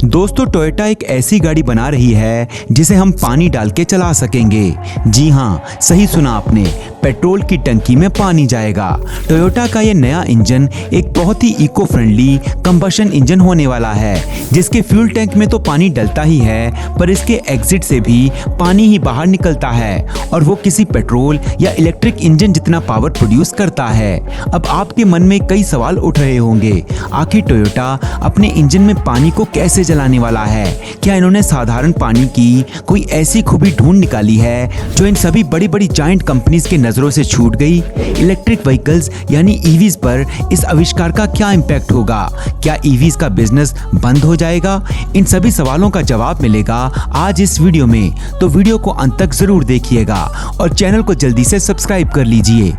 दोस्तों, टोयोटा एक ऐसी गाड़ी बना रही है जिसे हम पानी डाल के चला सकेंगे। जी हाँ, सही सुना आपने, पेट्रोल की टंकी में पानी जाएगा। टोयोटा का ये नया इंजन एक बहुत ही इको फ्रेंडली कंबशन इंजन होने वाला है, जिसके फ्यूल टैंक में तो पानी डलता ही है, पर इसके एग्जिट से भी पानी ही बाहर निकलता है और वो किसी पेट्रोल या इलेक्ट्रिक इंजन जितना पावर प्रोड्यूस करता है। अब आपके मन में कई सवाल उठ रहे होंगे, आखिर टोयोटा अपने इंजन में पानी को कैसे जलाने वाला है? क्या इन्होंने साधारण पानी की कोई ऐसी खूबी ढूंढ निकाली है जो इन सभी बड़ी बड़ी जायंट कंपनीज के नजरों से छूट गई? इलेक्ट्रिक व्हीकल्स यानी ईवीज पर इस आविष्कार का क्या इम्पैक्ट होगा? क्या ईवीज का बिजनेस बंद हो जाएगा? इन सभी सवालों का जवाब मिलेगा आज इस वीडियो में, तो वीडियो को अंत तक जरूर देखिएगा और चैनल को जल्दी से सब्सक्राइब कर लीजिए।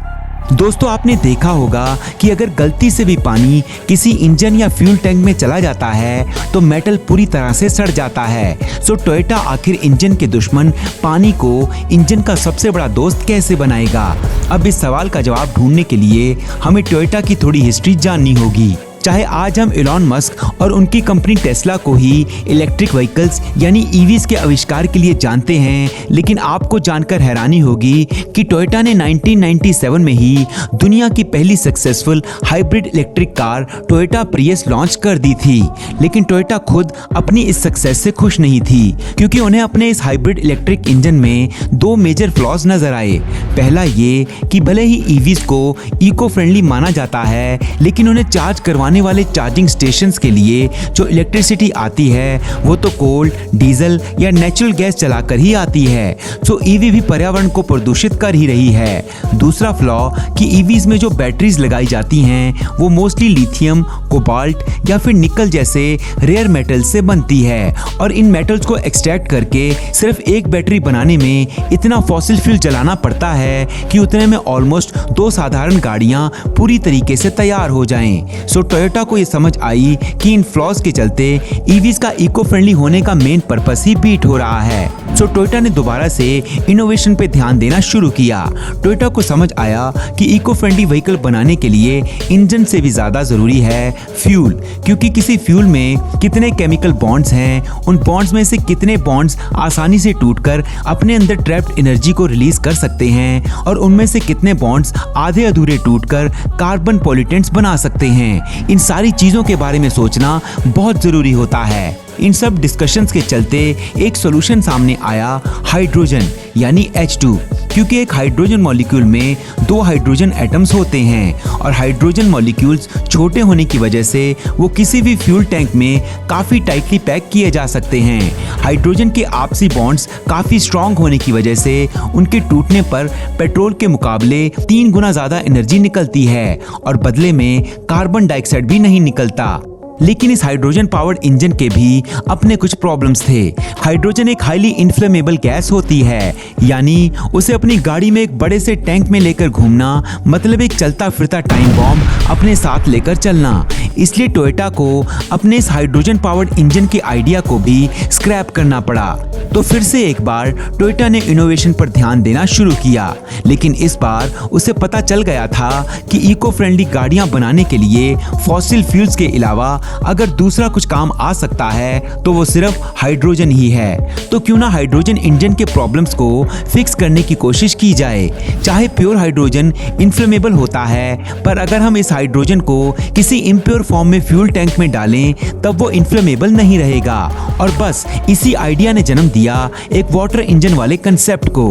दोस्तों, आपने देखा होगा कि अगर गलती से भी पानी किसी इंजन या फ्यूल टैंक में चला जाता है तो मेटल पूरी तरह से सड़ जाता है। सो टोयोटा आखिर इंजन के दुश्मन पानी को इंजन का सबसे बड़ा दोस्त कैसे बनाएगा? अब इस सवाल का जवाब ढूंढने के लिए हमें टोयोटा की थोड़ी हिस्ट्री जाननी होगी। चाहे आज हम एलन मस्क और उनकी कंपनी टेस्ला को ही इलेक्ट्रिक व्हीकल्स यानी ईवीज के आविष्कार के लिए जानते हैं, लेकिन आपको जानकर हैरानी होगी कि टोयोटा ने 1997 में ही दुनिया की पहली successful hybrid electric car Toyota Prius launch कर दी थी। लेकिन टोयोटा खुद अपनी इस सक्सेस से खुश नहीं थी, क्योंकि उन्हें अपने इस हाइब्रिड इलेक्ट्रिक इंजन में दो मेजर फ्लॉज नजर आए। पहला ये कि भले ही ईवीज को इको फ्रेंडली माना जाता है, लेकिन उन्हें चार्ज करवाने वाले चार्जिंग स्टेशंस के लिए जो इलेक्ट्रिसिटी आती है वो तो कोल, डीजल या नेचुरल गैस चलाकर ही आती है। सो ईवी भी पर्यावरण को प्रदूषित कर ही रही है। दूसरा फ्लॉ कि ईवीज में जो बैटरीज लगाई जाती हैं वो मोस्टली लिथियम, कोबाल्ट या फिर निकल जैसे रेयर मेटल्स से बनती है, और इन मेटल्स को एक्सट्रैक्ट करके सिर्फ एक बैटरी बनाने में इतना फॉसिल फ्यूल जलाना पड़ता है कि उतने में ऑलमोस्ट दो साधारण गाड़ियां पूरी तरीके से तैयार हो जाएं। सो टोयोटा को ये समझ आई कि इन फ्लॉज के चलते ईवीज का इको फ्रेंडली होने का मेन पर्पस ही बीट हो रहा है। सो टोयोटा ने दोबारा से इनोवेशन पे ध्यान देना शुरू किया। टोयोटा को समझ आया कि इको फ्रेंडली व्हीकल बनाने के लिए इंजन से भी ज्यादा जरूरी है फ्यूल, क्योंकि किसी फ्यूल में कितने केमिकल बॉन्ड्स हैं, उन बॉन्ड्स में से कितने बॉन्ड्स आसानी से टूटकर अपने अंदर ट्रैप्ड एनर्जी को रिलीज कर सकते हैं, और उनमें से कितने बॉन्ड्स आधे अधूरे टूटकर कार्बन पॉल्यूटेंट्स बना सकते हैं। इन सारी चीजों के बारे में सोचना बहुत जरूरी होता है। इन सब डिस्कशंस के चलते एक सॉल्यूशन सामने आया, हाइड्रोजन यानी H2, क्योंकि एक हाइड्रोजन मॉलिक्यूल में दो हाइड्रोजन एटम्स होते हैं और हाइड्रोजन मॉलिक्यूल्स छोटे होने की वजह से वो किसी भी फ्यूल टैंक में काफी टाइटली पैक किए जा सकते हैं। हाइड्रोजन के आपसी बॉन्ड्स काफी स्ट्रॉन्ग होने की वजह से उनके टूटने पर पेट्रोल के मुकाबले 3 गुना ज्यादा एनर्जी निकलती है और बदले में कार्बन डाइऑक्साइड भी नहीं निकलता। लेकिन इस हाइड्रोजन पावर्ड इंजन के भी अपने कुछ प्रॉब्लम्स थे। हाइड्रोजन एक हाईली इन्फ्लेमेबल गैस होती है, यानी उसे अपनी गाड़ी में एक बड़े से टैंक में लेकर घूमना मतलब एक चलता फिरता टाइम बॉम्ब अपने साथ लेकर चलना। इसलिए टोयोटा को अपने इस हाइड्रोजन पावर्ड इंजन के आइडिया को भी स्क्रैप करना पड़ा। तो फिर से एक बार टोयोटा ने इनोवेशन पर ध्यान देना शुरू किया, लेकिन इस बार उसे पता चल गया था कि इको फ्रेंडली गाड़ियां बनाने के लिए फॉसिल फ्यूल्स के अलावा अगर दूसरा कुछ काम आ सकता है तो वो सिर्फ हाइड्रोजन ही है। तो क्यों ना हाइड्रोजन इंजन के प्रॉब्लम्स को फिक्स करने की कोशिश की जाए। चाहे प्योर हाइड्रोजन इन्फ्लेमेबल होता है, पर अगर हम इस हाइड्रोजन को किसी इम्प्योर फॉर्म में फ्यूल टैंक में डालें तब वो इन्फ्लेमेबल नहीं रहेगा। और बस इसी आइडिया ने जन्म दिया एक वाटर इंजन वाले कंसेप्ट को।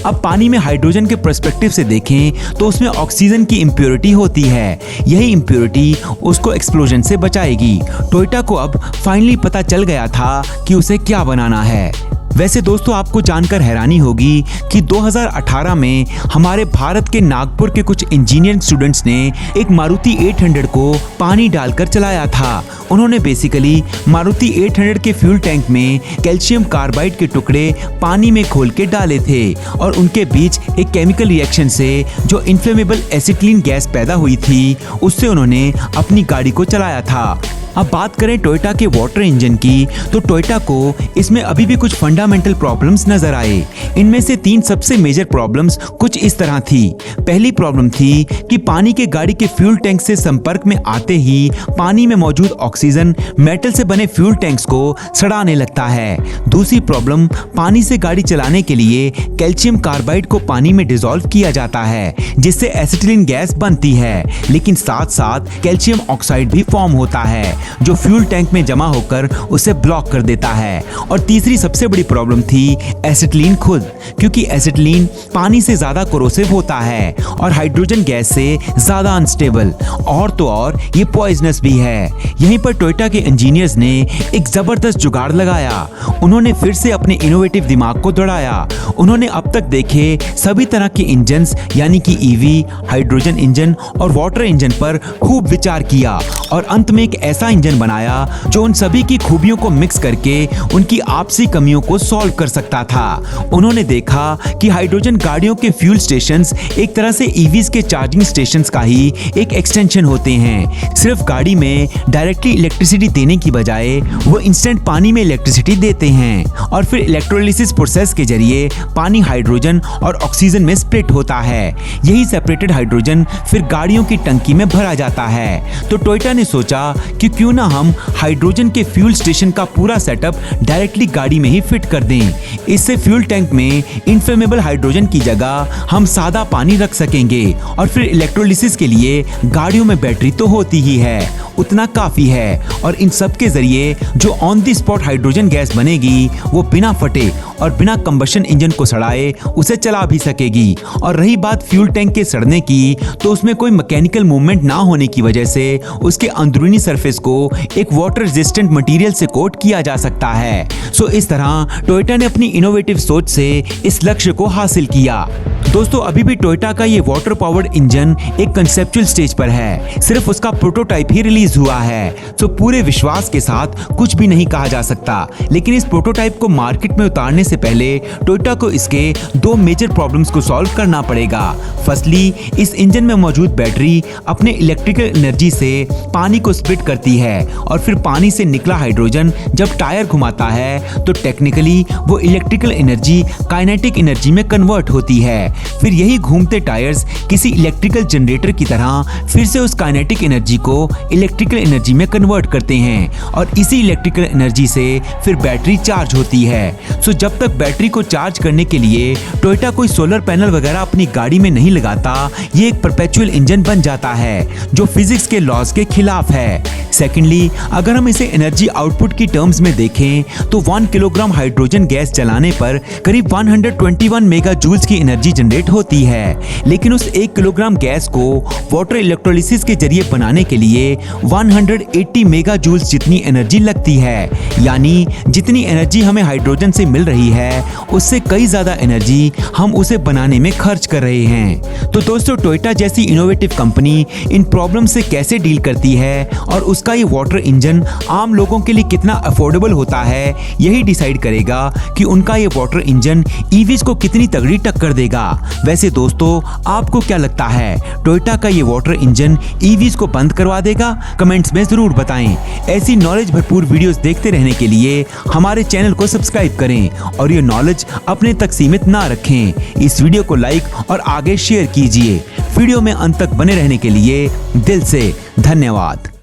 अब पानी में हाइड्रोजन के पर्सपेक्टिव से देखें तो उसमें ऑक्सीजन की इम्प्योरिटी होती है। यही इम्प्योरिटी उसको एक्सप्लोजन से बचाएगी। टोयोटा को अब फाइनली पता चल गया था कि उसे क्या बनाना है। वैसे दोस्तों, आपको जानकर हैरानी होगी कि 2018 में हमारे भारत के नागपुर के कुछ इंजीनियरिंग स्टूडेंट्स ने एक मारुति 800 को पानी डालकर चलाया था। उन्होंने बेसिकली मारुति 800 के फ्यूल टैंक में कैल्शियम कार्बाइड के टुकड़े पानी में खोल के डाले थे और उनके बीच एक केमिकल रिएक्शन से जो इन्फ्लेमेबल एसिटिलीन गैस पैदा हुई थी, उससे उन्होंने अपनी गाड़ी को चलाया था। अब बात करें टोयोटा के वाटर इंजन की, तो टोयोटा को इसमें अभी भी कुछ फंडामेंटल प्रॉब्लम्स नजर आए। इनमें से 3 सबसे मेजर प्रॉब्लम्स कुछ इस तरह थी। पहली प्रॉब्लम थी कि पानी के गाड़ी के फ्यूल टैंक से संपर्क में आते ही पानी में मौजूद ऑक्सीजन मेटल से बने फ्यूल टैंक्स को सड़ाने लगता है। दूसरी प्रॉब्लम, पानी से गाड़ी चलाने के लिए कैल्शियम कार्बाइड को पानी में डिसॉल्व किया जाता है, जिससे एसिटिलीन गैस बनती है, लेकिन साथ साथ कैल्शियम ऑक्साइड भी फॉर्म होता है जो फ्यूल टैंक में जमा होकर उसे ब्लॉक कर देता है। और तीसरी सबसे बड़ी प्रॉब्लम थी एसिटिलीन खुद, क्योंकि एसिटिलीन पानी से ज्यादा कोरोसिव होता है और हाइड्रोजन गैस से ज्यादा अनस्टेबल, और तो और ये पॉइजनस भी है। यहीं पर टोयोटा के इंजीनियर्स ने एक जबरदस्त जुगाड़ लगाया। उन्होंने फिर से अपने इनोवेटिव दिमाग को दौड़ाया। उन्होंने अब तक देखे सभी तरह के इंजन्स यानी कि ईवी, हाइड्रोजन इंजन और वाटर इंजन पर खूब विचार किया और अंत में एक ऐसा इंजन बनाया जो उन सभी की खूबियों को मिक्स करके उनकी आपसी कमियों को सॉल्व कर सकता था। उन्होंने देखा कि हाइड्रोजन गाड़ियों के फ्यूल स्टेशंस एक तरह से ईवीज के चार्जिंग स्टेशंस का ही एक एक्सटेंशन होते हैं। सिर्फ गाड़ी में डायरेक्टली इलेक्ट्रिसिटी देने की बजाय वो इंस्टेंट पानी में इलेक्ट्रिसिटी देते हैं और फिर इलेक्ट्रोलिसिस प्रोसेस के जरिए पानी हाइड्रोजन और ऑक्सीजन में स्प्लिट होता है। यही सेपरेटेड हाइड्रोजन फिर गाड़ियों की टंकी में भरा जाता है। तो टोयोटा ने सोचा कि क्यों ना हम हाइड्रोजन के फ्यूल स्टेशन का पूरा सेटअप डायरेक्टली गाड़ी में ही फिट कर दें। इससे फ्यूल टैंक में इनफ्लेमेबल हाइड्रोजन की जगह हम सादा पानी रख सकेंगे और फिर इलेक्ट्रोलिसिस के लिए गाड़ियों में बैटरी तो होती ही है, उतना काफी है। और इन सब के जरिए जो on the spot hydrogen gas बनेगी वो बिना फटे और बिना कंबशन इंजन को सड़ाए उसे चला भी सकेगी। और रही बात फ्यूल टैंक के सड़ने की, तो उसमें कोई मैकेनिकल मूवमेंट ना होने की वजह से उसके अंदरूनी सरफेस को एक वाटर रेजिस्टेंट मटेरियल से कोट किया जा सकता है। सो इस तरह टोयोटा ने अपनी इनोवेटिव सोच से इस लक्ष्य को हासिल किया। दोस्तों, अभी भी टोयोटा का ये वाटर पावर्ड इंजन एक कंसेप्चुअल स्टेज पर है, सिर्फ उसका प्रोटोटाइप ही रिलीज हुआ है। सो पूरे विश्वास के साथ कुछ भी नहीं कहा जा सकता, लेकिन इस प्रोटोटाइप को मार्केट में उतारने से पहले टोयोटा को इसके 2 मेजर प्रॉब्लम्स को सॉल्व करना पड़ेगा। फर्स्टली, इस इंजन में मौजूद बैटरी अपने इलेक्ट्रिकल एनर्जी से पानी को स्प्लिट करती है और फिर पानी से निकला हाइड्रोजन जब टायर घुमाता है तो टेक्निकली वो इलेक्ट्रिकल एनर्जी काइनेटिक एनर्जी में कन्वर्ट होती है। फिर यही घूमते टायर्स किसी इलेक्ट्रिकल जनरेटर की तरह फिर से उस काइनेटिक एनर्जी को इलेक्ट्रिकल एनर्जी में कन्वर्ट करते हैं और इसी इलेक्ट्रिकल एनर्जी से फिर बैटरी चार्ज होती है। सो जब तक बैटरी को चार्ज करने के लिए टोयोटा कोई सोलर पैनल वगैरह अपनी गाड़ी में नहीं लगाता, ये एक परपेचुअल इंजन बन जाता है जो फिजिक्स के लॉज के खिलाफ है। सेकेंडली, अगर हम इसे एनर्जी आउटपुट की टर्म्स में देखें तो 1 किलोग्राम हाइड्रोजन गैस जलाने पर करीब 121 मेगा जूल्स की एनर्जी जनरेट होती है, लेकिन उस 1 किलोग्राम गैस को वाटर इलेक्ट्रोलिसिस के जरिए बनाने के लिए 180 मेगा जूल्स जितनी एनर्जी लगती है। यानी जितनी एनर्जी हमें हाइड्रोजन से मिल रही है उससे कई ज्यादा एनर्जी हम उसे बनाने में खर्च कर रहे हैं। तो दोस्तों, टोयोटा जैसी इनोवेटिव कंपनी इन प्रॉब्लम से कैसे डील करती है और उसका ये वाटर इंजन आम लोगों के लिए कितना अफोर्डेबल होता है, यही डिसाइड करेगा कि उनका ये वाटर इंजन ईवीज को कितनी तगड़ी टक्कर देगा। वैसे दोस्तों, आपको क्या लगता है, टोयोटा का ये वाटर इंजन ईवीज को बंद करवा देगा? कमेंट्स में जरूर बताएं। ऐसी नॉलेज भरपूर वीडियोस देखते रहने के लिए हमारे चैनल को सब्सक्राइब करें और ये नॉलेज अपने तक सीमित ना रखें। इस वीडियो को लाइक और आगे शेयर कीजिए। वीडियो में अंत तक बने रहने के लिए दिल से धन्यवाद।